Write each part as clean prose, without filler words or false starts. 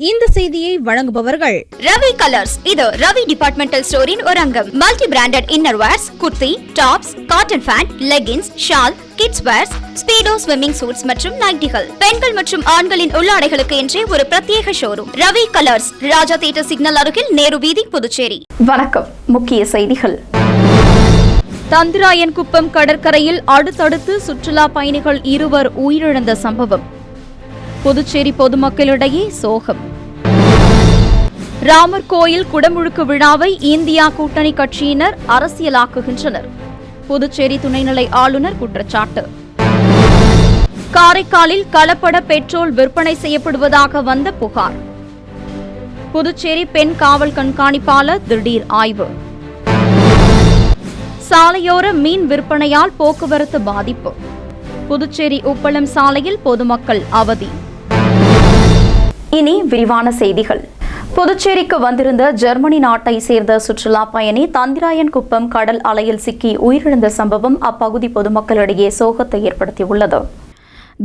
இந்த செய்தியை வழங்குபவர்கள் ரவி கலர்ஸ். இது ரவி டிபார்ட்மெண்டல் ஸ்டோரின் ஒரு அங்கம். Multi branded inner wears, kurti, tops, cotton pant, leggings, shawl, kids wears, Speedo swimming suits மற்றும் நைட்டிகள். பெண்கள் மற்றும் ஆண்களின் உள்ளாடைகளுக்கு என்றே ஒரு பிரத்யேக showroom. Ravi colours, Raja theatre signal அருகில், நேரு வீதி, புதுச்சேரி. வணக்கம். முக்கிய செய்திகள். தந்திராயன்குப்பம் கடற்கரையில் அடுத்தடுத்து சுற்றுலா பயணிகள் 2 உயிரிழந்த சம்பவம். புதுச்சேரி பொதுமக்களிடையே சோகம். ராமர் கோயில் குடமுழுக்கு விழாவை இந்தியா கூட்டணி கட்சியினர் அரசியலாக்குகின்றனர். புதுச்சேரி துணைநிலை ஆளுநர் குற்றச்சாட்டு. காரைக்காலில் கலப்பட பெட்ரோல் விற்பனை செய்யப்படுவதாக வந்த புகார். புதுச்சேரி பெண் காவல் கண்காணிப்பாளர் திடீர் ஆய்வு. சாலையோர மீன் விற்பனையால் போக்குவரத்து பாதிப்பு. புதுச்சேரி உப்பளம் சாலையில் பொதுமக்கள் அவதி. இனி விரிவான செய்திகள். புதுச்சேரிக்கு வந்திருந்த ஜெர்மனி நாட்டை சேர்ந்த சுற்றுலா பயணி தந்திராயன்குப்பம் கடல் அலையில் சிக்கி உயிரிழந்த சம்பவம் அப்பகுதி பொதுமக்களிடையே சோகத்தை ஏற்படுத்தியுள்ளது.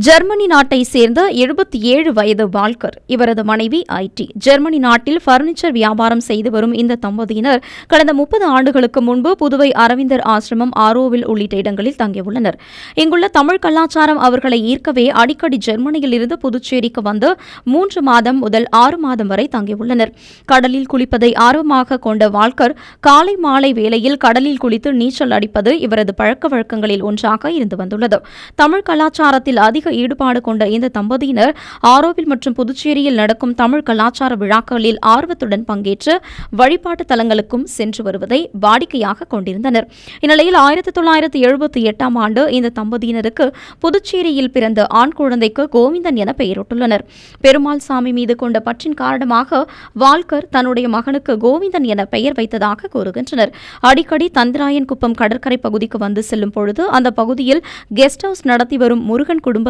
ஜெர்மனி நாட்டை சேர்ந்த 77 வயது வால்கர், இவரது மனைவி ஐடி. ஜெர்மனி நாட்டில் பர்னிச்சர் வியாபாரம் செய்து வரும் இந்த தம்பதியினர் கடந்த 30 ஆண்டுகளுக்கு முன்பு புதுவை அரவிந்தர் ஆசிரமம், ஆரோவில் உள்ளிட்ட இடங்களில் தங்கியுள்ளனர். இங்குள்ள தமிழ் கலாச்சாரம் அவர்களை ஈர்க்கவே அடிக்கடி ஜெர்மனியில் இருந்து புதுச்சேரிக்கு வந்து 3 மாதம் முதல் 6 மாதம் வரை தங்கியுள்ளனர். கடலில் குளிப்பதை ஆர்வமாக கொண்ட வால்கர் காலை மாலை வேளையில் கடலில் குளித்து நீச்சல் அடிப்பது இவரது பழக்க வழக்கங்களில் ஒன்றாக இருந்து வந்துள்ளது. தமிழ் கலாச்சாரத்தில் அதிக ஈடுபாடு கொண்ட இந்த தம்பதியினர் ஆரோவில் மற்றும் புதுச்சேரியில் நடக்கும் தமிழ் கலாச்சார விழாக்களில் ஆர்வத்துடன் பங்கேற்று வழிபாட்டு தலங்களுக்கும் சென்று வருவதை வாடிக்கையாக கொண்டிருந்தனர். இந்நிலையில் 1978ஆம் ஆண்டு இந்த தம்பதியினருக்கு புதுச்சேரியில் பிறந்த ஆண் குழந்தைக்கு கோவிந்தன் என பெயரிட்டுள்ளனர். பெருமாள் சாமி மீது கொண்ட பற்றின் காரணமாக வால்கர் தன்னுடைய மகனுக்கு கோவிந்தன் என பெயர் வைத்ததாக கூறுகின்றனர். அடிக்கடி தந்திராயன்குப்பம் கடற்கரை பகுதிக்கு வந்து செல்லும் பொழுது அந்த பகுதியில் கெஸ்ட் ஹவுஸ் நடத்தி வரும் முருகன் குடும்பத்தினருடன்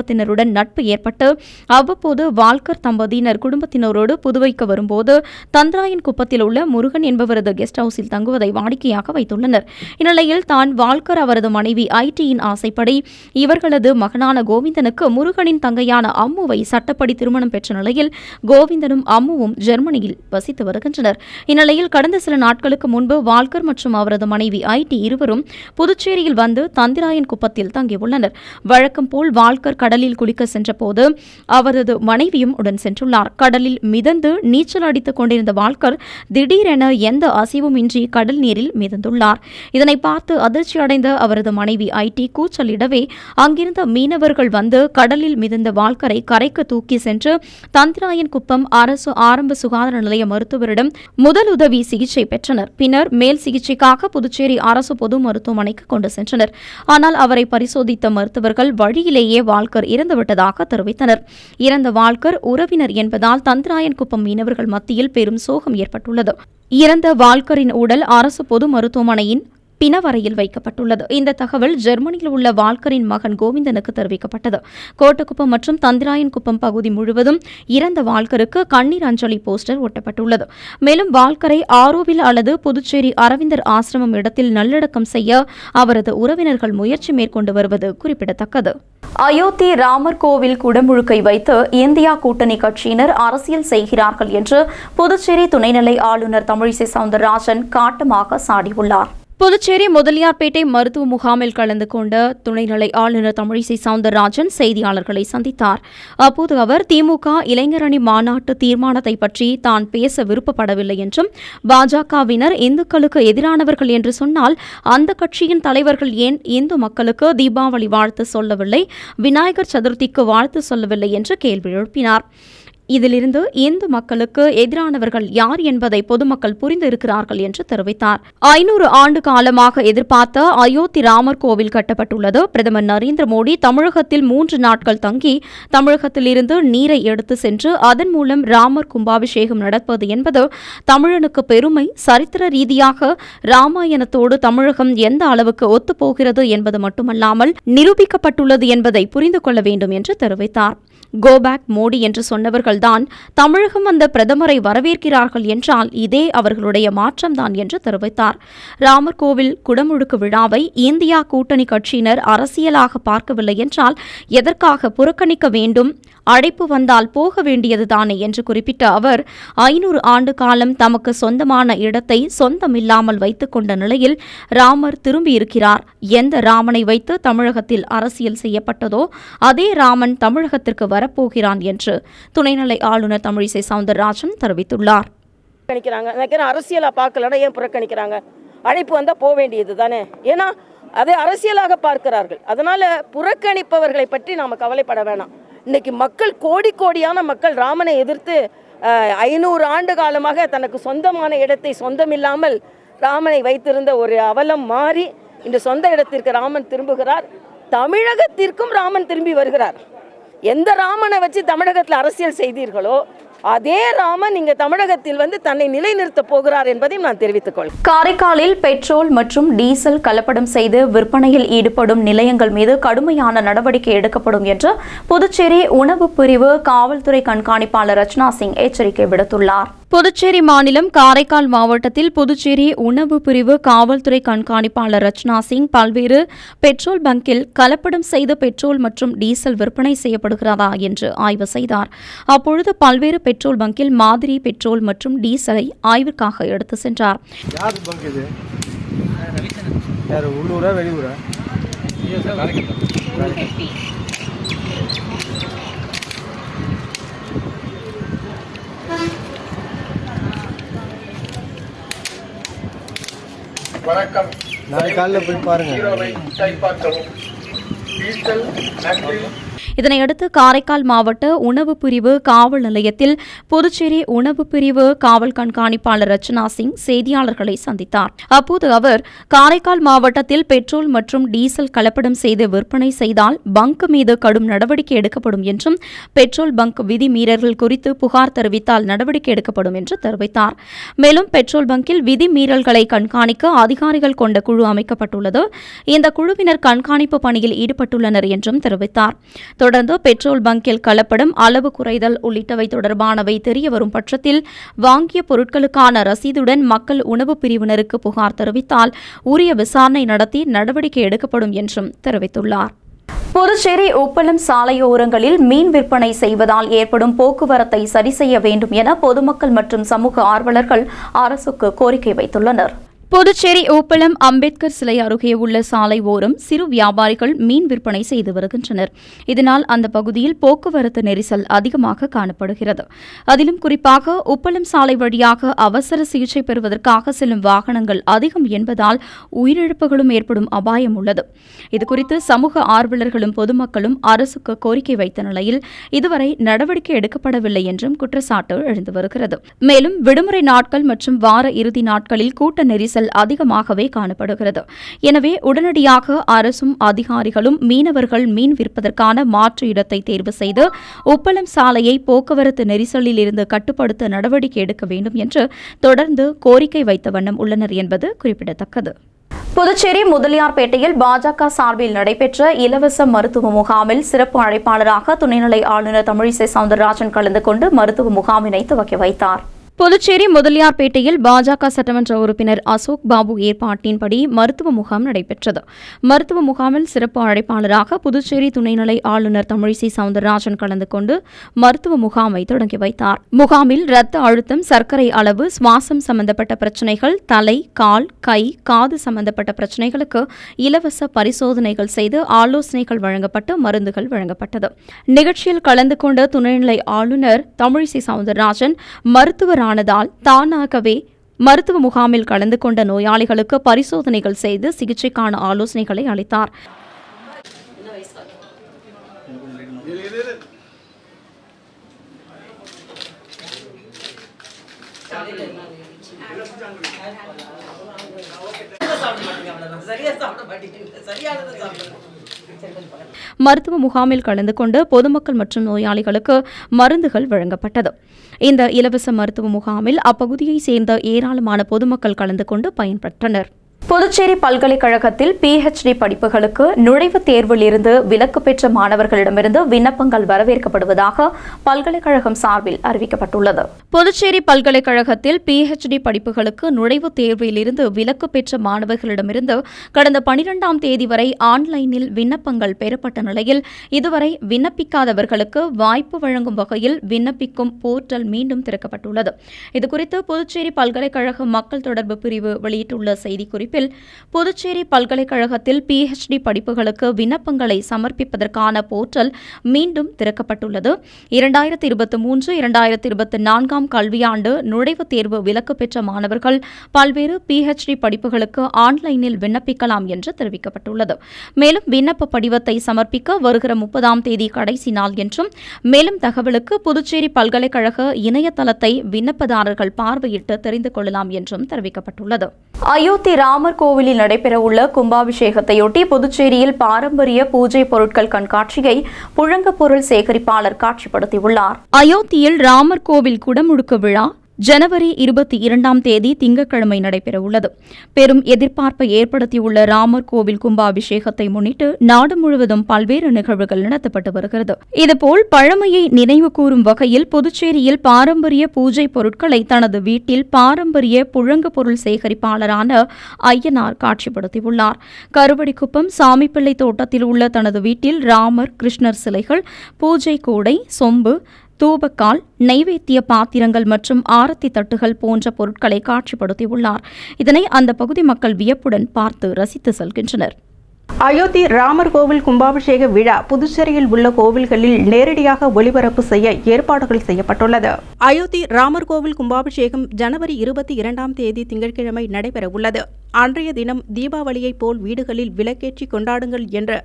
நட்பு ஏற்பட்டு அவ்வப்போது வால்கர் தம்பதியினர் குடும்பத்தினரோடு புதுவைக்கு வரும்போது தந்திராயன்குப்பத்தில் உள்ள முருகன் என்பவரது கெஸ்ட் ஹவுஸில் தங்குவதை வாடிக்கையாக வைத்துள்ளனர். இந்நிலையில் தான் வால்கர் அவரது மனைவி ஐடியின் ஆசைப்படி இவர்களது மகனான கோவிந்தனுக்கு முருகனின் தங்கையான அம்முவை சட்டப்படி திருமணம் பெற்ற நிலையில் கோவிந்தனும் அம்முவும் ஜெர்மனியில் வசித்து வருகின்றனர். இந்நிலையில் கடந்த சில நாட்களுக்கு முன்பு வால்கர் மற்றும் அவரது மனைவி ஐடி இருவரும் புதுச்சேரியில் வந்து தந்திராயன்குப்பத்தில் தங்கியுள்ளனர். வழக்கம் போல் வால்கர் கடலில் குளிக்க சென்றபோது அவரது மனைவியும் உடன் சென்றுள்ளார். கடலில் மிதந்து நீச்சல் அடித்துக் கொண்டிருந்த வால்கர் திடீரென எந்த அசைவுமின்றி கடல் நீரில் மிதந்துள்ளார். இதனை பார்த்து அதிர்ச்சியடைந்த அவரது மனைவி ஐடி கூச்சலிடவே அங்கிருந்த மீனவர்கள் வந்து கடலில் மிதந்த வால்கரை கரைக்கு தூக்கி சென்று தந்திராயன்குப்பம் அரசு ஆரம்ப சுகாதார நிலைய மருத்துவரிடம் முதலுதவி சிகிச்சை பெற்றனர். பின்னர் மேல் சிகிச்சைக்காக புதுச்சேரி அரசு பொது மருத்துவமனைக்கு கொண்டு சென்றனர். ஆனால் அவரை பரிசோதித்த மருத்துவர்கள் வழியிலேயே வால்கர் இறந்துவிட்டதாக தெரிவித்தனர். இறந்த வால்கர் உறவினர் என்பதால் தந்திராயன்குப்பம் மீனவர்கள் மத்தியில் பெரும் சோகம் ஏற்பட்டுள்ளது. இறந்த வால்கரின் உடல் அரசு பொது மருத்துவமனையின் பிணவரையில் வைக்கப்பட்டுள்ளது. இந்த தகவல் ஜெர்மனியில் உள்ள வால்கரின் மகன் கோவிந்தனுக்கு தெரிவிக்கப்பட்டது. கோட்டக்குப்பம் மற்றும் தந்திராயன்குப்பம் பகுதி முழுவதும் இறந்த வால்கருக்கு கண்ணீர் அஞ்சலி போஸ்டர் ஒட்டப்பட்டுள்ளது. மேலும் வால்கரை ஆரோவில் அல்லது புதுச்சேரி அரவிந்தர் ஆசிரமம் இடத்தில் நல்லடக்கம் செய்ய அவரது உறவினர்கள் முயற்சி மேற்கொண்டு வருவது குறிப்பிடத்தக்கது. அயோத்தி ராமர் கோவில் குடமுழுக்கை வைத்து இந்தியா கூட்டணி கட்சியினர் அரசியல் செய்கிறார்கள் என்று புதுச்சேரி துணைநிலை ஆளுநர் தமிழிசை சவுந்தரராஜன் காட்டமாக சாடியுள்ளார். புதுச்சேரி முதலியார்பேட்டை மருத்துவ முகாமில் கலந்து கொண்ட துணைநிலை ஆளுநர் தமிழிசை சவுந்தரராஜன் செய்தியாளர்களை சந்தித்தார். அப்போது அவர் திமுக இளைஞரணி மாநாட்டு தீர்மானத்தை பற்றி தான் பேச விருப்பப்படவில்லை என்றும், பாஜகவினர் இந்துக்களுக்கு எதிரானவர்கள் என்று சொன்னால் அந்த கட்சியின் தலைவர்கள் ஏன் இந்து மக்களுக்கு தீபாவளி வாழ்த்து சொல்லவில்லை, விநாயகர் சதுர்த்திக்கு வாழ்த்து சொல்லவில்லை என்று கேள்வி எழுப்பினார். இதிலிருந்து இந்து மக்களுக்கு எதிரானவர்கள் யார் என்பதை பொதுமக்கள் புரிந்து இருக்கிறார்கள் என்று தெரிவித்தார். 500 ஆண்டு காலமாக எதிர்பார்த்த அயோத்தி ராமர் கோவில் கட்டப்பட்டுள்ளது. பிரதமர் நரேந்திர மோடி தமிழகத்தில் 3 நாட்கள் தங்கி தமிழகத்திலிருந்து நீரை எடுத்து சென்று அதன் மூலம் ராமர் கும்பாபிஷேகம் நடப்பது என்பது தமிழனுக்கு பெருமை. சரித்திர ரீதியாக ராமாயணத்தோடு தமிழகம் எந்த அளவுக்கு ஒத்துப்போகிறது என்பது மட்டுமல்லாமல் நிரூபிக்கப்பட்டுள்ளது என்பதை புரிந்து கொள்ள வேண்டும் என்று தெரிவித்தார். கோபேக் மோடி என்று சொன்னவர்கள்தான் தமிழகம் அந்த பிரதமரை வரவேற்கிறார்கள் என்றால் இதே அவர்களுடைய மாற்றம்தான் என்று தெரிவித்தார். ராமர் கோவில் குடமுழுக்கு விழாவை இந்தியா கூட்டணி கட்சியினர் அரசியலாக பார்க்கவில்லை என்றால் எதற்காக புறக்கணிக்க வேண்டும்? அழைப்பு வந்தால் போக வேண்டியதுதானே என்று குறிப்பிட்ட அவர் 500 ஆண்டு காலம் தமக்கு சொந்தமான இடத்தை சொந்தமில்லாமல் வைத்துக் கொண்ட நிலையில் ராமர் திரும்பியிருக்கிறார். எந்த ராமனை வைத்து தமிழகத்தில் அரசியல் செய்யப்பட்டதோ அதே ராமன் தமிழகத்திற்கு வரப்போகிறான் என்று துணைநிலை ஆளுநர் தமிழிசை சவுந்தரராஜன் தெரிவித்துள்ளார். அரசியலா பார்க்கலன்னா ஏன் புறக்கணிக்கிறாங்க? அழைப்பு வந்தா போக வேண்டியது தானே. ஏன்னா அதை அரசியலாக பார்க்கிறார்கள். அதனால புறக்கணிப்பவர்களை பற்றி நாம கவலைப்பட வேணாம். இன்னைக்கு மக்கள் கோடியான மக்கள் ராமனை எதிர்த்து 500 ஆண்டு காலமாக தனக்கு சொந்தமான இடத்தை சொந்தமில்லாமல் ராமனை வைத்திருந்த ஒரு அவலம் மாறி இந்த சொந்த இடத்திற்கு ராமன் திரும்புகிறார். தமிழகத்திற்கும் ராமன் திரும்பி வருகிறார். எந்த ராமனை வச்சு தமிழகத்தில் அரசியல் செய்தீர்களோ அதே ராமன் இங்க தமிழகத்தில் வந்து தன்னை நிலைநிறுத்த போகிறார் என்பதையும் நான் தெரிவித்துக் கொள்கிறேன். காரைக்காலில் பெட்ரோல் மற்றும் டீசல் கலப்படம் செய்து விற்பனையில் ஈடுபடும் நிலையங்கள் மீது கடுமையான நடவடிக்கை எடுக்கப்படும் என்று புதுச்சேரி உணவு பிரிவு காவல்துறை கண்காணிப்பாளர் ரச்சனா சிங் எச்சரிக்கை விடுத்துள்ளார். புதுச்சேரி மாநிலம் காரைக்கால் மாவட்டத்தில் புதுச்சேரி உணவு பிரிவு காவல்துறை கண்காணிப்பாளர் ரச்சனா சிங் பல்வேறு பெட்ரோல் பங்கில் கலப்படம் செய்து பெட்ரோல் மற்றும் டீசல் விற்பனை செய்யப்படுகிறதா என்று ஆய்வு செய்தார். அப்பொழுது பல்வேறு பெட்ரோல் பங்கில் மாதிரி பெட்ரோல் மற்றும் டீசலை ஆய்விற்காக எடுத்து சென்றார். வணக்கம். நாளை காலையில் போய் பாருங்க. இதனையடுத்து காரைக்கால் மாவட்ட உணவு பிரிவு காவல் நிலையத்தில் புதுச்சேரி உணவு பிரிவு காவல் கண்காணிப்பாளர் ரச்சனா சிங் செய்தியாளர்களை சந்தித்தார். அப்போது அவர் காரைக்கால் மாவட்டத்தில் பெட்ரோல் மற்றும் டீசல் கலப்படம் செய்து விற்பனை செய்தால் பங்க் மீது கடும் நடவடிக்கை எடுக்கப்படும் என்றும் பெட்ரோல் பங்க் விதிமீறல்கள் குறித்து புகார் தெரிவித்தால் நடவடிக்கை எடுக்கப்படும் என்று தெரிவித்தார். மேலும் பெட்ரோல் பங்கில் விதிமீறல்களை கண்காணிக்க அதிகாரிகள் கொண்ட குழு அமைக்கப்பட்டுள்ளது. இந்த குழுவினர் கண்காணிப்பு பணியில் ஈடுபட்டுள்ளனர் என்றும் தெரிவித்தார். தொடர்ந்து பெட்ரோல் பங்கில் கலப்படம், அளவு குறைதல் உள்ளிட்டவை தொடர்பானவை தெரியவரும் பட்சத்தில் வாங்கிய பொருட்களுக்கான ரசீதுடன் மக்கள் உணவு பிரிவினருக்கு புகார் தெரிவித்தால் உரிய விசாரணை நடத்தி நடவடிக்கை எடுக்கப்படும் என்றும் தெரிவித்துள்ளார். புதுச்சேரி உப்பளம் சாலையோரங்களில் மீன் விற்பனை செய்வதால் ஏற்படும் போக்குவரத்தை சரி செய்ய வேண்டும் என பொதுமக்கள் மற்றும் சமூக ஆர்வலர்கள் அரசுக்கு கோரிக்கை வைத்துள்ளனர். புதுச்சேரி உப்பளம் அம்பேத்கர் சிலை அருகே உள்ள சாலை ஓரம் சிறு வியாபாரிகள் மீன் விற்பனை செய்து வருகின்றனர். இதனால் அந்த பகுதியில் போக்குவரத்து நெரிசல் அதிகமாக காணப்படுகிறது. அதிலும் குறிப்பாக உப்பளம் சாலை வழியாக அவசர சிகிச்சை பெறுவதற்காக செல்லும் வாகனங்கள் அதிகம் என்பதால் உயிரிழப்புகளும் ஏற்படும் அபாயம் உள்ளது. இதுகுறித்து சமூக ஆர்வலர்களும் பொதுமக்களும் அரசுக்கு கோரிக்கை வைத்த நிலையில் இதுவரை நடவடிக்கை எடுக்கப்படவில்லை என்றும் குற்றச்சாட்டு எழுந்து வருகிறது. மேலும் விடுமுறை நாட்கள் மற்றும் வார இறுதி நாட்களில் கூட்ட நெரிசல் அதிகமாகவே காணப்படுகிறது. எனவே உடனடியாக அரசும் அதிகாரிகளும் மீனவர்கள் மீன் விற்பதற்கான மாற்று இடத்தை தேர்வு செய்து உப்பளம் சாலையை போக்குவரத்து நெரிசலில் இருந்து கட்டுப்படுத்த நடவடிக்கை எடுக்க வேண்டும் என்று தொடர்ந்து கோரிக்கை வைத்த வண்ணம் உள்ளனர் என்பது குறிப்பிடத்தக்கது. புதுச்சேரி முதலியார்பேட்டையில் பாஜக சார்பில் நடைபெற்ற இலவச மருத்துவ முகாமில் சிறப்பு அழைப்பாளராக துணைநிலை ஆளுநர் தமிழிசை சவுந்தரராஜன் கலந்து கொண்டு மருத்துவ முகாமினை துவக்கி வைத்தார். புதுச்சேரி முதலியார்பேட்டையில் பாஜக சட்டமன்ற உறுப்பினர் அசோக் பாபு ஏற்பாட்டின்படி மருத்துவ முகாம் நடைபெற்றது. மருத்துவ முகாமில் சிறப்பு அழைப்பாளராக புதுச்சேரி துணைநிலை ஆளுநர் தமிழிசை சவுந்தரராஜன் கலந்து கொண்டு மருத்துவ முகாமை தொடங்கி வைத்தார். முகாமில் இரத்த அழுத்தம், சர்க்கரை அளவு, சுவாசம் சம்பந்தப்பட்ட பிரச்சினைகள், தலை, கால், கை, காது சம்பந்தப்பட்ட பிரச்சினைகளுக்கு இலவச பரிசோதனைகள் செய்து ஆலோசனைகள் வழங்கப்பட்டு மருந்துகள் வழங்கப்பட்டது. நிகழ்ச்சியில் கலந்து கொண்ட துணைநிலை ஆளுநர் தமிழிசை சவுந்தரராஜன் மருத்துவர் தானாகவே மருத்துவ முகாமில் கலந்து கொண்ட நோயாளிகளுக்கு பரிசோதனைகள் செய்து சிகிச்சைக்கான ஆலோசனைகளை அளித்தார். மருத்துவ முகாமில் கலந்து கொண்டு பொதுமக்கள் மற்றும் நோயாளிகளுக்கு மருந்துகள் வழங்கப்பட்டது. இந்த இலவச மருத்துவ முகாமில் அப்பகுதியைச் சேர்ந்த ஏராளமான பொதுமக்கள் கலந்து கொண்டு பயன்பெற்றனர். புதுச்சேரி பல்கலைக்கழகத்தில் PhD படிப்புகளுக்கு நுழைவுத் தேர்வில் இருந்து விலக்கு பெற்ற மாணவர்களிடமிருந்து விண்ணப்பங்கள் வரவேற்கப்படுவதாக பல்கலைக்கழகம் சார்பில் அறிவிக்கப்பட்டுள்ளது. புதுச்சேரி பல்கலைக்கழகத்தில் PhD படிப்புகளுக்கு நுழைவுத் தேர்வில் இருந்து விலக்கு பெற்ற மாணவர்களிடமிருந்து கடந்த 12ஆம் தேதி வரை ஆன்லைனில் விண்ணப்பங்கள் பெறப்பட்ட நிலையில் இதுவரை விண்ணப்பிக்காதவர்களுக்கு வாய்ப்பு வழங்கும் வகையில் விண்ணப்பிக்கும் போர்ட்டல் மீண்டும் திறக்கப்பட்டுள்ளது. இதுகுறித்து புதுச்சேரி பல்கலைக்கழக மக்கள் தொடர்பு பிரிவு வெளியிட்டுள்ள செய்திக்குறிப்பில் புதுச்சேரி பல்கலைக்கழகத்தில் PhD படிப்புகளுக்கு விண்ணப்பங்களை சமர்ப்பிப்பதற்கான போர்ட்டல் மீண்டும் திறக்கப்பட்டுள்ளது. 2023-2024 கல்வியாண்டு நுழைவுத் தேர்வு விலக்கு பெற்ற மாணவர்கள் பல்வேறு PhD படிப்புகளுக்கு ஆன்லைனில் விண்ணப்பிக்கலாம் என்று தெரிவிக்கப்பட்டுள்ளது. மேலும் விண்ணப்ப படிவத்தை சமர்ப்பிக்க வருகிற 30ஆம் தேதி கடைசி நாள் என்றும், மேலும் தகவலுக்கு புதுச்சேரி பல்கலைக்கழக இணையதளத்தை விண்ணப்பதாரர்கள் பார்வையிட்டு தெரிந்து கொள்ளலாம் என்றும் தெரிவிக்கப்பட்டுள்ளது. அயோத்தி ராமர் கோவிலில் நடைபெறவுள்ள கும்பாபிஷேகத்தையொட்டி புதுச்சேரியில் பாரம்பரிய பூஜை பொருட்கள் கண்காட்சியை புழங்க பொருள் சேகரிப்பாளர் காட்சிப்படுத்தியுள்ளார். அயோத்தியில் ராமர் கோவில் குடமுழுக்கு விழா ஜனவரி 22ஆம் தேதி திங்கட்கிழமை நடைபெறவுள்ளது. பெரும் எதிர்பார்ப்பை ஏற்படுத்தியுள்ள ராமர் கோவில் கும்பாபிஷேகத்தை முன்னிட்டு நாடு முழுவதும் பல்வேறு நிகழ்வுகள் நடத்தப்பட்டு வருகிறது. இதுபோல் பழமையை நினைவு கூறும் வகையில் புதுச்சேரியில் பாரம்பரிய பூஜை பொருட்களை தனது வீட்டில் பாரம்பரிய புழங்கு பொருள் சேகரிப்பாளரான ஐயனார் காட்சிப்படுத்தியுள்ளார். கருவடிக்குப்பம் சாமிப்பிள்ளை தோட்டத்தில் உள்ள தனது வீட்டில் ராமர், கிருஷ்ணர் சிலைகள், பூஜை கூடை, சொம்பு, தூபக்கால், நெய்வேத்திய பாத்திரங்கள் மற்றும் ஆரத்தி தட்டுகள் போன்ற பொருட்களை காட்சிப்படுத்தியுள்ளார். இதனை அந்த பகுதி மக்கள் வியப்புடன் பார்த்து ரசித்து செல்கின்றனர். அயோத்தி ராமர் கோவில் கும்பாபிஷேக விழா புதுச்சேரியில் உள்ள கோவில்களில் நேரடியாக ஒளிபரப்பு செய்ய ஏற்பாடுகள் செய்யப்பட்டுள்ளது. அயோத்தி ராமர் கோவில் கும்பாபிஷேகம் ஜனவரி 22ஆம் தேதி திங்கட்கிழமை நடைபெறவுள்ளது. அன்றைய தினம் தீபாவளியைப் போல் வீடுகளில் விளக்கேற்றி கொண்டாடுங்கள் என்று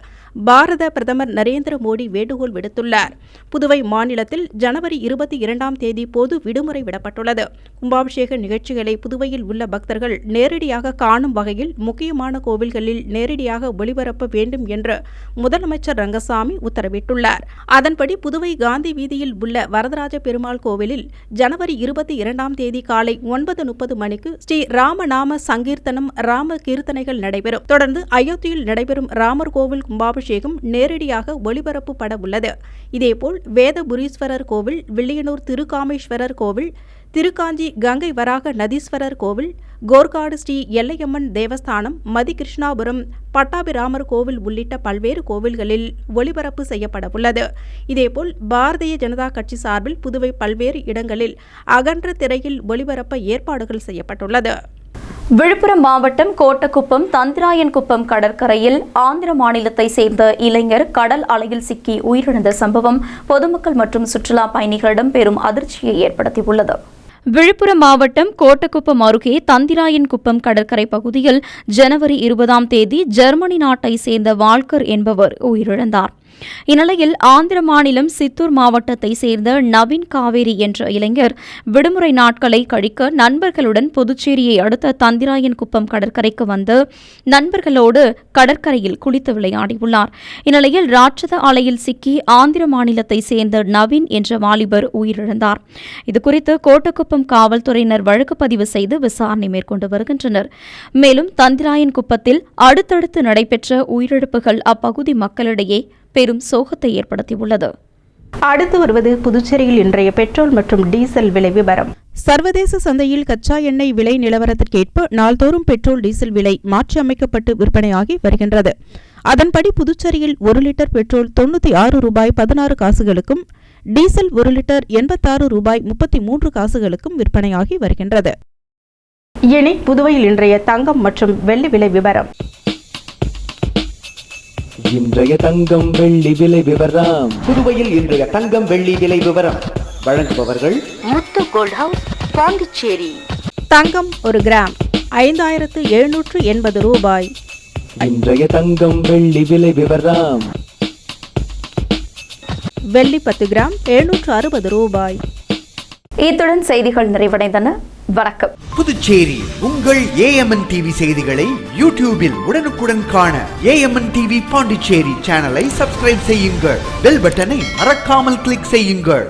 பாரத பிரதமர் நரேந்திர மோடி வேண்டுகோள் விடுத்துள்ளார். புதுவை மாநிலத்தில் ஜனவரி 22ஆம் தேதி பொது விடுமுறை விடப்பட்டுள்ளது. கும்பாபிஷேக நிகழ்ச்சிகளை புதுவையில் உள்ள பக்தர்கள் நேரடியாக காணும் வகையில் முக்கியமான கோவில்களில் நேரடியாக ஒளிபரப்ப வேண்டும் என்று முதலமைச்சர் ரங்கசாமி உத்தரவிட்டுள்ளார். அதன்படி புதுவை காந்தி வீதியில் உள்ள வரதராஜ பெருமாள் கோவிலில் ஜனவரி 22ஆம் தேதி காலை 9:30 மணிக்கு ஸ்ரீ ராமநாம சங்கீர்த்தனம், ராம கீர்த்தனைகள் நடைபெறும். தொடர்ந்து அயோத்தியில் நடைபெறும் ராமர் கோவில் கும்பாபிஷேகம் நேரடியாக ஒளிபரப்பு பட உள்ளது. இதேபோல் வேதபுரீஸ்வரர் கோவில், வில்லியனூர் திருக்காமேஸ்வரர் கோவில், திருக்காஞ்சி கங்கை வராக நதீஸ்வரர் கோவில், கோர்காடு ஸ்ரீ எல்லையம்மன் தேவஸ்தானம், மதிகிருஷ்ணாபுரம் பட்டாபிராமர் கோவில் உள்ளிட்ட பல்வேறு கோவில்களில் ஒளிபரப்பு செய்யப்பட உள்ளது. இதேபோல் பாரதிய ஜனதா கட்சி சார்பில் புதுவை பல்வேறு இடங்களில் அகன்ற திரையில் ஒளிபரப்ப ஏற்பாடுகள் செய்யப்பட்டுள்ளது. விழுப்புரம் மாவட்டம் கோட்டக்குப்பம் தந்திராயன்குப்பம் கடற்கரையில் ஆந்திர மாநிலத்தை சேர்ந்த இளைஞர் கடல் அலையில் சிக்கி உயிரிழந்த சம்பவம் பொதுமக்கள் மற்றும் சுற்றுலா பயணிகளிடம் பெரும் அதிர்ச்சியை ஏற்படுத்தியுள்ளது. விழுப்புரம் மாவட்டம் கோட்டக்குப்பம் அருகே தந்திராயன்குப்பம் கடற்கரை பகுதியில் ஜனவரி 20ஆம் தேதி ஜெர்மனி நாட்டை சேர்ந்த வால்கர் என்பவர் உயிரிழந்தார். இந்நிலையில் ஆந்திர மாநிலம் சித்தூர் மாவட்டத்தை சேர்ந்த நவீன் காவேரி என்ற இளைஞர் விடுமுறை நாட்களை கழிக்க நண்பர்களுடன் புதுச்சேரியை அடுத்த தந்திராயன்குப்பம் கடற்கரைக்கு வந்து நண்பர்களோடு கடற்கரையில் குளித்து விளையாடியுள்ளார். இந்நிலையில் ராட்சத அலையில் சிக்கி ஆந்திர மாநிலத்தை சேர்ந்த நவீன் என்ற வாலிபர் உயிரிழந்தார். இதுகுறித்து கோட்டக்குப்பம் காவல்துறையினர் வழக்கு பதிவு செய்து விசாரணை மேற்கொண்டு வருகின்றனர். மேலும் தந்திராயன்குப்பத்தில் அடுத்தடுத்து நடைபெற்ற உயிரிழப்புகள் அப்பகுதி மக்களிடையே பெரும் சோகத்தை ஏற்படுத்தியுள்ளது. அடுத்து வருவது புதுச்சேரியில் இன்றைய பெட்ரோல் மற்றும் டீசல் விலை விவரம். சர்வதேச சந்தையில் கச்சா எண்ணெய் விலை நிலவரத்திற்கேற்ப நாள்தோறும் பெட்ரோல், டீசல் விலை மாற்றி அமைக்கப்பட்டு விற்பனையாகி வருகின்றது. அதன்படி புதுச்சேரியில் 1 லிட்டர் பெட்ரோல் 96 ரூபாய் 16 காசுகளுக்கும், டீசல் 1 லிட்டர் 86 ரூபாய் 33 காசுகளுக்கும் விற்பனையாகி வருகின்றது. இனி புதுவையில் இன்றைய தங்கம் மற்றும் வெள்ளி விலை விவரம். இன்றைய தங்கம் வெள்ளி விலை விவரம். புதுவையில் இன்றைய தங்கம் வெள்ளி விலை விவரம் வழங்குபவர்கள் முத்து கோல்ட் ஹவுஸ், பாண்டிச்சேரி. தங்கம் 1 கிராம் 5780 ரூபாய். இன்றைய தங்கம் வெள்ளி விலை விவரம். வெள்ளி 10 கிராம் 760 ரூபாய். இத்துடன் செய்திகள் நிறைவடைந்தன. வணக்கம். புதுச்சேரி உங்கள் AMN TV செய்திகளை யூடியூபில் உடனுக்குடன் காண AMN TV பாண்டிச்சேரி சேனலை சப்ஸ்கிரைப் செய்யுங்கள். பெல் பட்டனை மறக்காமல் கிளிக் செய்யுங்கள்.